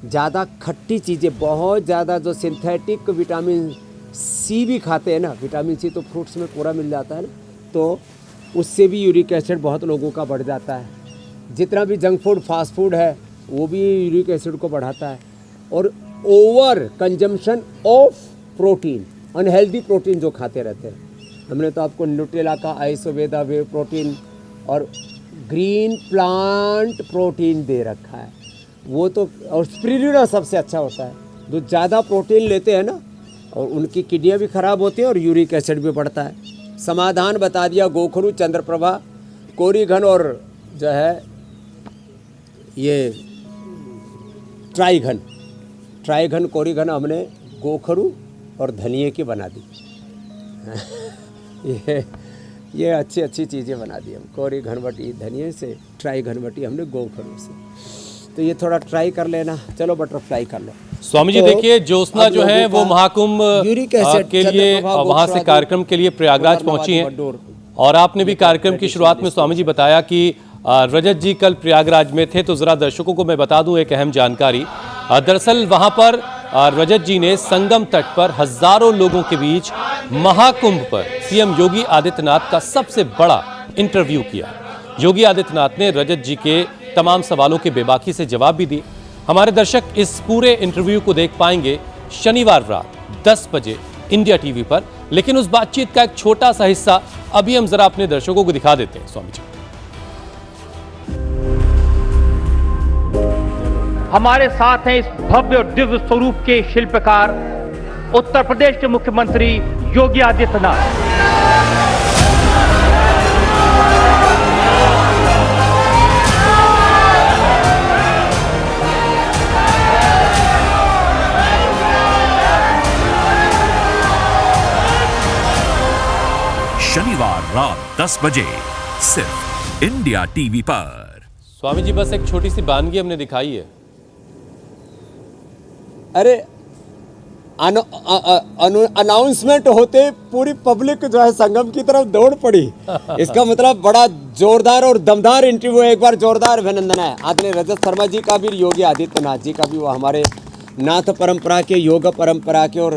Speaker 4: ज़्यादा खट्टी चीज़ें, बहुत ज़्यादा जो सिंथेटिक विटामिन सी भी खाते हैं ना, विटामिन सी तो फ्रूट्स में पूरा मिल जाता है ना, तो उससे भी यूरिक एसिड बहुत लोगों का बढ़ जाता है। जितना भी जंक फूड, फास्ट फूड है वो भी यूरिक एसिड को बढ़ाता है। और over consumption of protein, unhealthy protein जो खाते रहते हैं, हमने तो आपको न्यूट्रेला का आइसोवेदा वे प्रोटीन और ग्रीन प्लांट प्रोटीन दे रखा है, वो तो, और स्पिरुलिना सबसे अच्छा होता है। जो ज़्यादा प्रोटीन लेते हैं ना, और उनकी किडनियाँ भी खराब होती हैं और यूरिक एसिड भी बढ़ता है। समाधान बता दिया, गोखरू, चंद्रप्रभा, कोरीघन और जो है ये ट्राईघन कोरीघन हमने गोखरू और धनिए की बना दी। ये अच्छी चीज़ें बना दी हम, कोरी घनवटी धनिए से, ट्राई घनवटी हमने गोखरू से। तो ये थोड़ा ट्राई कर लेना, चलो बटरफ्लाई कर लो।
Speaker 1: स्वामी जी
Speaker 4: तो
Speaker 1: देखिए, ज्योत्सना जो है वो महाकुंभ
Speaker 4: यूरिक एसिड
Speaker 1: के लिए वहां से कार्यक्रम के लिए प्रयागराज पहुंची हैं, और आपने भी कार्यक्रम की शुरुआत में स्वामी जी बताया कि रजत जी कल प्रयागराज में थे। तो जरा दर्शकों को मैं बता दूं एक अहम जानकारी। दरअसल वहां पर रजत जी ने संगम तट पर हजारों लोगों के बीच महाकुंभ पर सीएम योगी आदित्यनाथ का सबसे बड़ा इंटरव्यू किया। योगी आदित्यनाथ ने रजत जी के तमाम सवालों के बेबाकी से जवाब भी दिए। हमारे दर्शक इस पूरे इंटरव्यू को देख पाएंगे शनिवार रात 10 बजे इंडिया टीवी पर। लेकिन उस बातचीत का एक छोटा सा हिस्सा अभी हम जरा अपने दर्शकों को दिखा देते हैं। स्वामी जी,
Speaker 7: हमारे साथ हैं इस भव्य और दिव्य स्वरूप के शिल्पकार उत्तर प्रदेश के मुख्यमंत्री योगी आदित्यनाथ।
Speaker 8: शनिवार रात 10 बजे सिर्फ इंडिया टीवी पर।
Speaker 1: स्वामी जी बस एक छोटी सी वानगी हमने दिखाई है।
Speaker 4: अरे अनाउंसमेंट होते पूरी पब्लिक जो है संगम की तरफ दौड़ पड़ी। इसका मतलब बड़ा जोरदार और दमदार इंटरव्यू है। एक बार जोरदार अभिनंदन है आदरणीय रजत शर्मा जी का भी, योगी आदित्यनाथ जी का भी। वो हमारे नाथ परंपरा के, योग परंपरा के और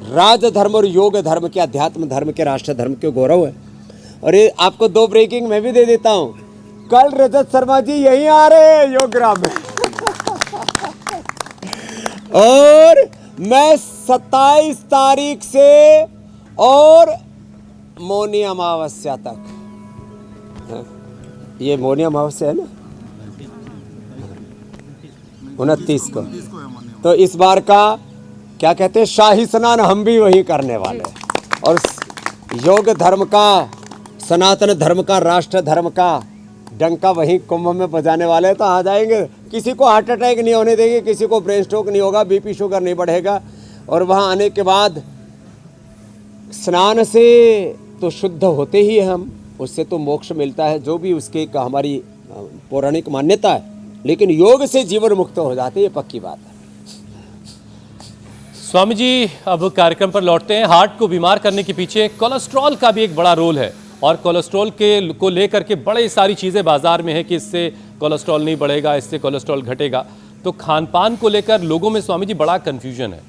Speaker 4: राज धर्म और योग धर्म के, अध्यात्म धर्म के, राष्ट्र धर्म के गौरव है। और ये आपको 2 ब्रेकिंग मैं भी दे देता हूँ। कल रजत शर्मा जी यहीं आ रहे हैं योगग्राम में और मैं 27 तारीख से और मौनी अमावस्या तक, ये मौनी अमावस्या है ना, 29 को, तो इस बार का क्या कहते हैं शाही स्नान हम भी वही करने वाले हैं। और योग धर्म का, सनातन धर्म का, राष्ट्र धर्म का डंका वहीं कुंभ में बजाने वाले हैं। तो आ जाएंगे, किसी को हार्ट अटैक नहीं होने देंगे, किसी को ब्रेन स्ट्रोक नहीं होगा, बीपी शुगर नहीं बढ़ेगा। और वहाँ आने के बाद स्नान से तो शुद्ध होते ही हम, उससे तो मोक्ष मिलता है, जो भी उसके एक हमारी पौराणिक मान्यता है। लेकिन योग से जीवन मुक्त हो जाते, ये पक्की बात है।
Speaker 1: स्वामी जी अब कार्यक्रम पर लौटते हैं। हार्ट को बीमार करने के पीछे कोलेस्ट्रॉल का भी एक बड़ा रोल है, और कोलेस्ट्रॉल को लेकर के बड़ी सारी चीज़ें बाजार में है कि इससे कोलेस्ट्रॉल नहीं बढ़ेगा, इससे कोलेस्ट्रॉल घटेगा। तो खान पान को लेकर लोगों में स्वामी जी बड़ा कन्फ्यूजन है,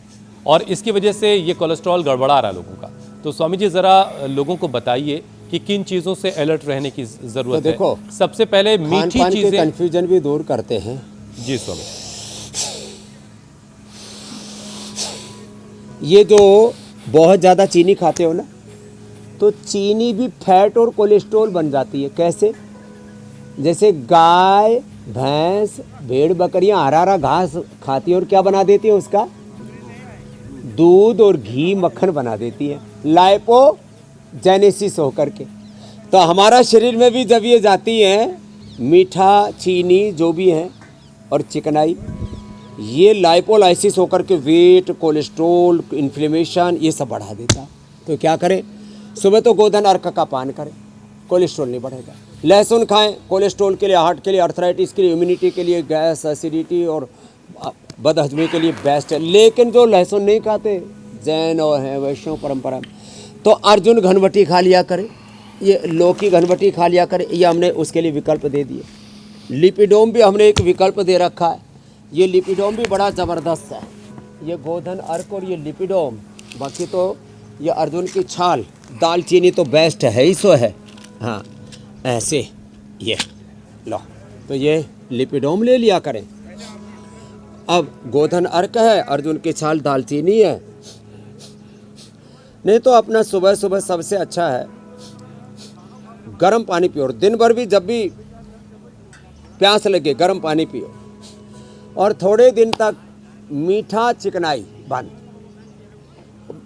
Speaker 1: और इसकी वजह से ये कोलेस्ट्रॉल गड़बड़ा रहा है लोगों का। तो स्वामी जी ज़रा लोगों को बताइए कि किन चीज़ों से अलर्ट रहने की ज़रूरत है।
Speaker 4: देखो,
Speaker 1: सबसे पहले मीठी चीज़ें,
Speaker 4: कन्फ्यूजन भी दूर करते हैं।
Speaker 1: जी स्वामी।
Speaker 4: ये जो बहुत ज़्यादा चीनी खाते हो ना, तो चीनी भी फैट और कोलेस्ट्रॉल बन जाती है। कैसे? जैसे गाय, भैंस, भेड़, बकरियां हरा हरा घास खाती हैं और क्या बना देती हैं उसका? दूध और घी, मक्खन बना देती हैं, लाइपोजेनेसिस होकर के। तो हमारा शरीर में भी जब ये जाती हैं मीठा, चीनी जो भी है और चिकनाई, ये लाइपोलाइसिस होकर के वेट, कोलेस्ट्रॉल, इन्फ्लेमेशन ये सब बढ़ा देता। तो क्या करें? सुबह तो गोधन अर्क का पान करें, कोलेस्ट्रॉल नहीं बढ़ेगा। लहसुन खाएं, कोलेस्ट्रॉल के लिए, हार्ट के लिए, अर्थराइटिस के लिए, इम्यूनिटी के लिए, गैस, एसिडिटी और बदहजमी के लिए बेस्ट है। लेकिन जो लहसुन नहीं खाते, जैन और हैं, वैष्णव परंपरा, तो अर्जुन घनवटी खा लिया करें, ये लौकी घनवटी खा लिया करें। ये हमने उसके लिए विकल्प दे दिए। लिपिडोम भी हमने एक विकल्प दे रखा है। ये लिपिडोम भी बड़ा ज़बरदस्त है, ये गोधन अर्क और ये लिपिडोम। बाकी तो ये अर्जुन की छाल, दालचीनी तो बेस्ट है ही सो है। हाँ, ऐसे ये लो, तो ये लिपिडोम ले लिया करें। अब गोधन अर्क है, अर्जुन की छाल, दालचीनी है। नहीं तो अपना सुबह सुबह सबसे अच्छा है गर्म पानी पियो। दिन भर भी जब भी प्यास लगे गर्म पानी पियो, और थोड़े दिन तक मीठा, चिकनाई बंद,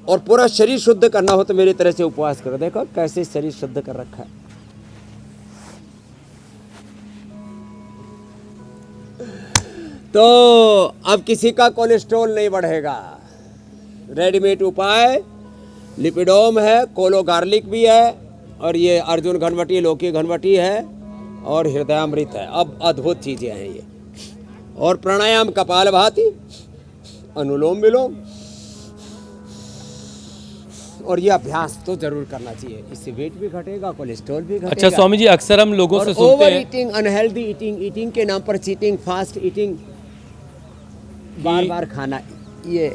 Speaker 4: और पूरा शरीर शुद्ध करना हो तो मेरी तरह से उपवास करो। देखो कैसे शरीर शुद्ध कर रखा है। तो अब किसी का कोलेस्ट्रॉल नहीं बढ़ेगा। रेडीमेड उपाय लिपिडोम है, कोलो गार्लिक भी है, और ये अर्जुन घनवटी, लौकी घनवटी है, और हृदयामृत है। अब अद्भुत चीजें हैं ये। और प्राणायाम कपालभाति, अनुलोम विलोम, और ये अभ्यास तो जरूर करना चाहिए। इससे वेट भी घटेगा, कोलेस्ट्रॉल भी घटेगा।
Speaker 1: अच्छा स्वामी जी, अक्सर हम लोगों से सुनते
Speaker 4: ओवर
Speaker 1: हैं
Speaker 4: ईटिंग, अनहेल्दी ईटिंग, ईटिंग के नाम पर चीटिंग, फास्ट ईटिंग, बार बार खाना, ये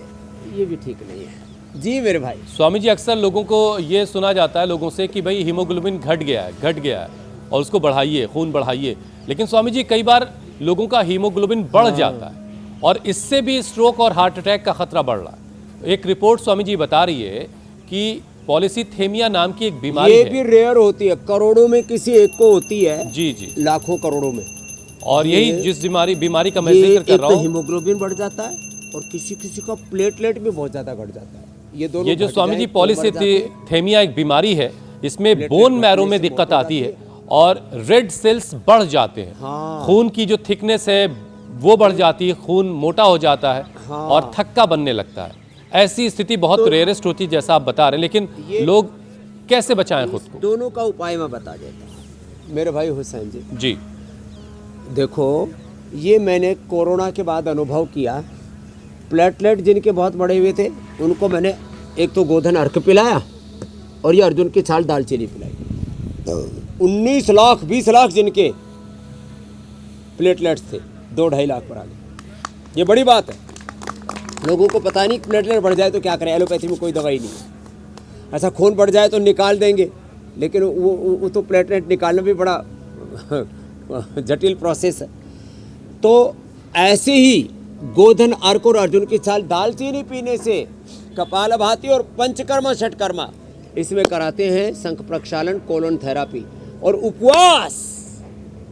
Speaker 4: भी ठीक नहीं है। जी मेरे भाई।
Speaker 1: स्वामी जी, अक्सर लोगों को ये सुना जाता है लोगों से कि भाई हीमोग्लोबिन घट गया है और उसको बढ़ाइए, खून बढ़ाइए। लेकिन स्वामी जी, कई बार लोगों का हीमोग्लोबिन बढ़ जाता है और इससे भी स्ट्रोक और हार्ट अटैक का खतरा बढ़ रहा है। एक रिपोर्ट स्वामी जी बता रही है कि पॉलीसीथेमिया नाम की एक बीमारी
Speaker 4: ये
Speaker 1: है।
Speaker 4: भी रेयर होती है, करोड़ों में किसी एक को होती है।
Speaker 1: जी जी।
Speaker 4: लाखों करोड़ों में।
Speaker 1: और यही जिस बीमारी का मैं जिक्र कर रहा हूँ,
Speaker 4: हीमोग्लोबिन बढ़ जाता है और किसी का प्लेटलेट भी बहुत ज्यादा घट जाता है। ये दोनों
Speaker 1: ये जो
Speaker 4: घट
Speaker 1: स्वामी
Speaker 4: जाए
Speaker 1: जी
Speaker 4: तो बढ़ जाते हैं।
Speaker 1: पॉलीसीथेमिया एक बीमारी है, इसमें बोन मैरो में दिक्कत आती है और रेड सेल्स बढ़ जाते हैं।
Speaker 4: हाँ।
Speaker 1: खून की जो थिकनेस है वो बढ़ जाती है, खून मोटा हो जाता है और थक्का बनने लगता है। ऐसी स्थिति बहुत रेयरेस्ट होती है जैसा आप बता रहे हैं, लेकिन लोग कैसे बचाएं खुद को?
Speaker 4: दोनों का उपाय मैं बता देता हूँ मेरे भाई हुसैन जी।
Speaker 1: जी।
Speaker 4: देखो, ये मैंने कोरोना के बाद अनुभव किया। प्लेटलेट जिनके बहुत बढ़े हुए थे उनको मैंने एक तो गोधन अर्क पिलाया और ये अर्जुन की छाल दालचीनी पिलाई। 19 लाख 20 लाख जिनके प्लेटलेट्स थे, 2-2.5 लाख पर आ गए। ये बड़ी बात है। लोगों को पता नहीं प्लेटलेट बढ़ जाए तो क्या करें, एलोपैथी में कोई दवाई नहीं है। ऐसा खून बढ़ जाए तो निकाल देंगे, लेकिन वो तो प्लेटलेट निकालना भी बड़ा जटिल प्रोसेस है। तो ऐसे ही गोधन अर्क और अर्जुन की छाल दालचीनी पीने से कपालभाति और पंचकर्मा षटकर्मा इसमें कराते हैं, शंख प्रक्षालन, कोलन थेरापी, और उपवास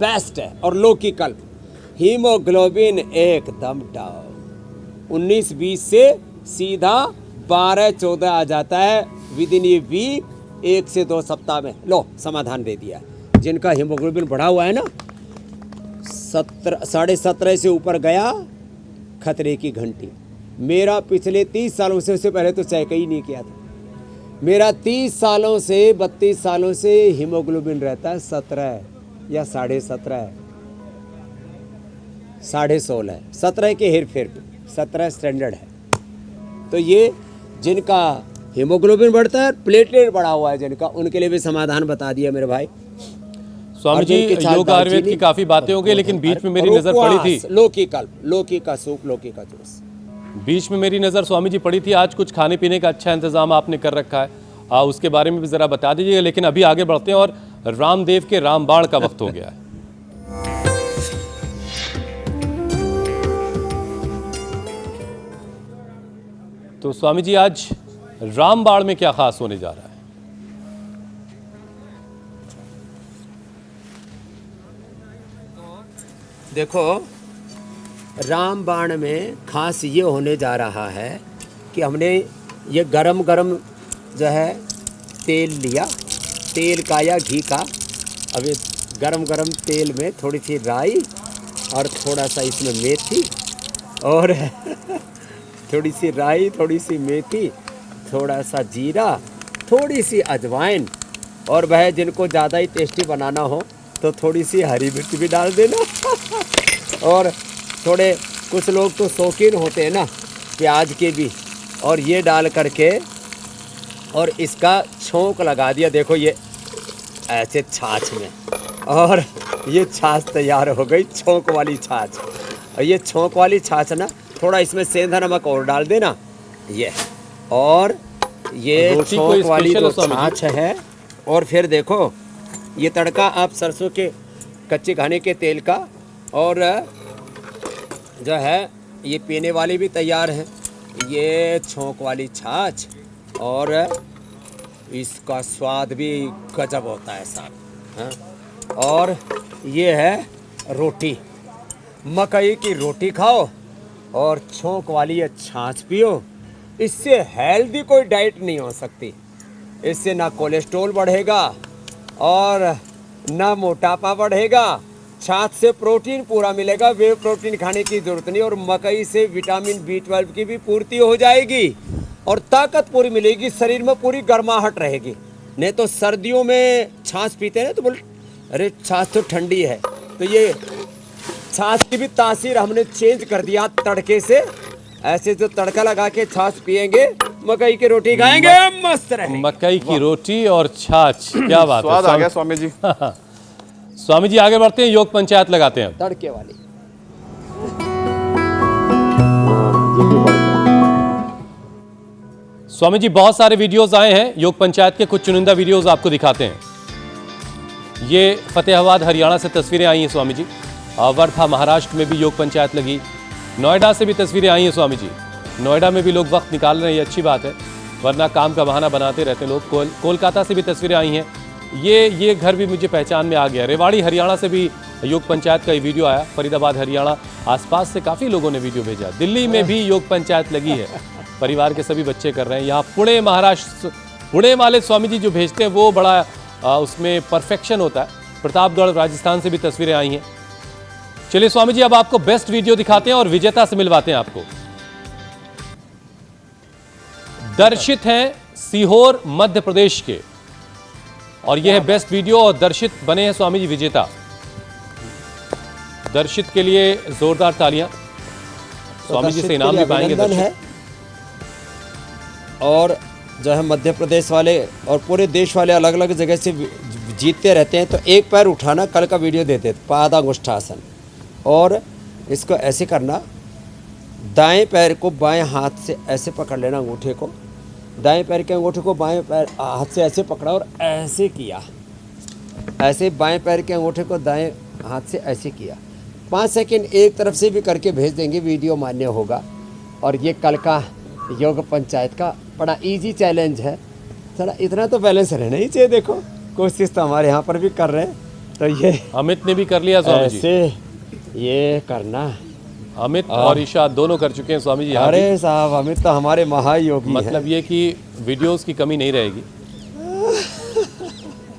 Speaker 4: बेस्ट है। और लौकी कल्प, हीमोग्लोबिन एकदम डाउन, 19-20 से सीधा 12-14 आ जाता है विद इन ए वीक, 1 से 2 सप्ताह में। लो, समाधान दे दिया। जिनका हीमोग्लोबिन बढ़ा हुआ है ना, 17.5 से ऊपर गया, खतरे की घंटी। मेरा पिछले 30 सालों से, उससे पहले तो चेक ही नहीं किया था, मेरा 30 सालों से 32 सालों से हीमोग्लोबिन रहता है 17 या 17.5, 16.5 है, 17 के हेर फेर पे 17 स्टैंडर्ड है। तो ये जिनका हीमोग्लोबिन बढ़ता है, प्लेटलेट बढ़ा हुआ है जिनका, उनके लिए भी समाधान बता दिया मेरे भाई।
Speaker 1: स्वामी जी, योग आयुर्वेद की काफी बातें हो गई, लेकिन बीच में मेरी नजर पड़ी थी
Speaker 4: लौकी कल्प, लौकी का सूप, लौकी का जूस।
Speaker 1: बीच में मेरी नज़र स्वामी जी पड़ी थी, आज कुछ खाने पीने का अच्छा इंतजाम आपने कर रखा है, उसके बारे में भी ज़रा बता दीजिएगा। लेकिन अभी आगे बढ़ते हैं और रामदेव के रामबाण का वक्त हो गया है। तो स्वामी जी, आज रामबाण में क्या खास होने जा रहा है?
Speaker 4: देखो, रामबाण में खास ये होने जा रहा है कि हमने ये गरम गरम जो है तेल लिया, तेल का या घी का। अब ये गरम गरम तेल में थोड़ी सी राई और थोड़ा सा इसमें मेथी, और थोड़ी सी राई, थोड़ी सी मेथी, थोड़ा सा जीरा, थोड़ी सी अजवाइन, और वह जिनको ज़्यादा ही टेस्टी बनाना हो तो थोड़ी सी हरी मिर्च भी डाल देना। और थोड़े कुछ लोग तो शौकीन होते हैं ना प्याज के भी, और ये डाल करके और इसका छोंक लगा दिया। देखो ये ऐसे छाछ में, और ये छाछ तैयार हो गई, छोंक वाली छाछ। और ये छोंक वाली छाछ ना, थोड़ा इसमें सेंधा नमक और डाल देना ये, और ये छोंक वाली जो छाछ है। और फिर देखो ये तड़का आप सरसों के कच्चे घाने के तेल का, और जो है ये पीने वाली भी तैयार है, ये छोंक वाली छाछ, और इसका स्वाद भी गजब होता है साहब। हाँ, और ये है रोटी, मकई की रोटी खाओ और छोंक वाली ये छाछ पियो। इससे हेल्दी कोई डाइट नहीं हो सकती। इससे ना कोलेस्ट्रॉल बढ़ेगा और ना मोटापा बढ़ेगा, छाछ से प्रोटीन पूरा मिलेगा, वे प्रोटीन खाने की जरूरत नहीं, और मकई से विटामिन B12 की भी पूर्ति हो जाएगी और ताकत पूरी मिलेगी, शरीर में पूरी गर्माहट रहेगी। नहीं तो सर्दियों में छाछ पीते हैं तो बोल अरे छाछ तो ठंडी है, तो ये छाछ की भी तासीर हमने चेंज कर दिया तड़के से। ऐसे जो तड़का लगा के छाछ पिएंगे, मकई की रोटी खाएंगे, मस्त रहेंगे।
Speaker 1: मकई की रोटी और छाछ, क्या बात है
Speaker 3: स्वाद आ गया स्वामी जी।
Speaker 1: स्वामी जी आगे बढ़ते हैं, योग पंचायत लगाते हैं।
Speaker 4: तड़के वाली
Speaker 1: स्वामी जी बहुत सारे वीडियोस आए हैं, योग पंचायत के कुछ चुनिंदा वीडियोस आपको दिखाते हैं। ये फतेहाबाद हरियाणा से तस्वीरें आई हैं स्वामी जी। वर्धा महाराष्ट्र में भी योग पंचायत लगी। नोएडा से भी तस्वीरें आई हैं स्वामी जी। नोएडा में भी लोग वक्त निकाल रहे हैं, ये अच्छी बात है, वरना काम का बहाना बनाते रहते हैं लोग। कोलकाता से भी तस्वीरें आई हैं। ये घर भी मुझे पहचान में आ गया। रेवाड़ी हरियाणा से भी योग पंचायत का ये वीडियो आया। फरीदाबाद हरियाणा, आसपास से काफ़ी लोगों ने वीडियो भेजा। दिल्ली में भी योग पंचायत लगी है, परिवार के सभी बच्चे कर रहे हैं। यहाँ पुणे महाराष्ट्र, पुणे वाले स्वामी जी जो भेजते हैं वो बड़ा उसमें परफेक्शन होता है। प्रतापगढ़ राजस्थान से भी तस्वीरें आई हैं। चलिए स्वामी जी अब आपको बेस्ट वीडियो दिखाते हैं और विजेता से मिलवाते हैं आपको। दर्शित हैं सीहोर मध्य प्रदेश के, और यह है बेस्ट वीडियो, और दर्शित बने हैं स्वामी जी विजेता। दर्शित के लिए जोरदार तालियां। स्वामी जी से इनाम भी पाएंगे दर्शित।
Speaker 4: है। और जो है मध्य प्रदेश वाले और पूरे देश वाले अलग अलग जगह से जीतते रहते हैं। तो एक पैर उठाना, कल का वीडियो देते थे, पादांगुष्ठासन, और इसको ऐसे करना, दाएं पैर को बाएं हाथ से ऐसे पकड़ लेना, अंगूठे को, दाएं पैर के अंगूठे को बाएं पैर हाथ से ऐसे पकड़ा और ऐसे किया, ऐसे बाएं पैर के अंगूठे को दाएं हाथ से ऐसे किया। 5 सेकंड एक तरफ से भी करके भेज देंगे, वीडियो मान्य होगा। और ये कल का योग पंचायत का बड़ा इजी चैलेंज है। थोड़ा इतना तो बैलेंस रहना ही चाहिए। देखो कोशिश तो हमारे यहाँ पर भी कर रहे हैं। तो ये
Speaker 1: अमित ने भी कर लिया स्वामी जी।
Speaker 4: ऐसे ये करना,
Speaker 1: अमित और ईशा दोनों कर चुके हैं स्वामी जी। यहाँ
Speaker 4: अरे
Speaker 1: भी।
Speaker 4: साहब अमित तो हमारे महायोगी
Speaker 1: मतलब ये कि वीडियोस की कमी नहीं रहेगी।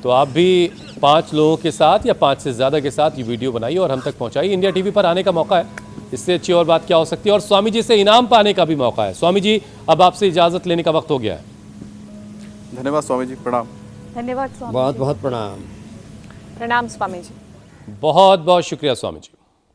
Speaker 1: तो आप भी 5 लोगों के साथ या 5 से ज़्यादा के साथ ये वीडियो बनाइए और हम तक पहुंचाइए। इंडिया टीवी पर आने का मौका है, इससे अच्छी और बात क्या हो सकती है। और स्वामी जी से इनाम पाने का भी मौका है। स्वामी जी अब आपसे इजाज़त लेने का वक्त हो गया है।
Speaker 3: धन्यवाद स्वामी जी, प्रणाम।
Speaker 5: धन्यवाद स्वामी
Speaker 4: बहुत
Speaker 5: जी।
Speaker 4: बहुत प्रणाम।
Speaker 5: प्रणाम स्वामी जी।
Speaker 1: बहुत बहुत शुक्रिया स्वामी जी।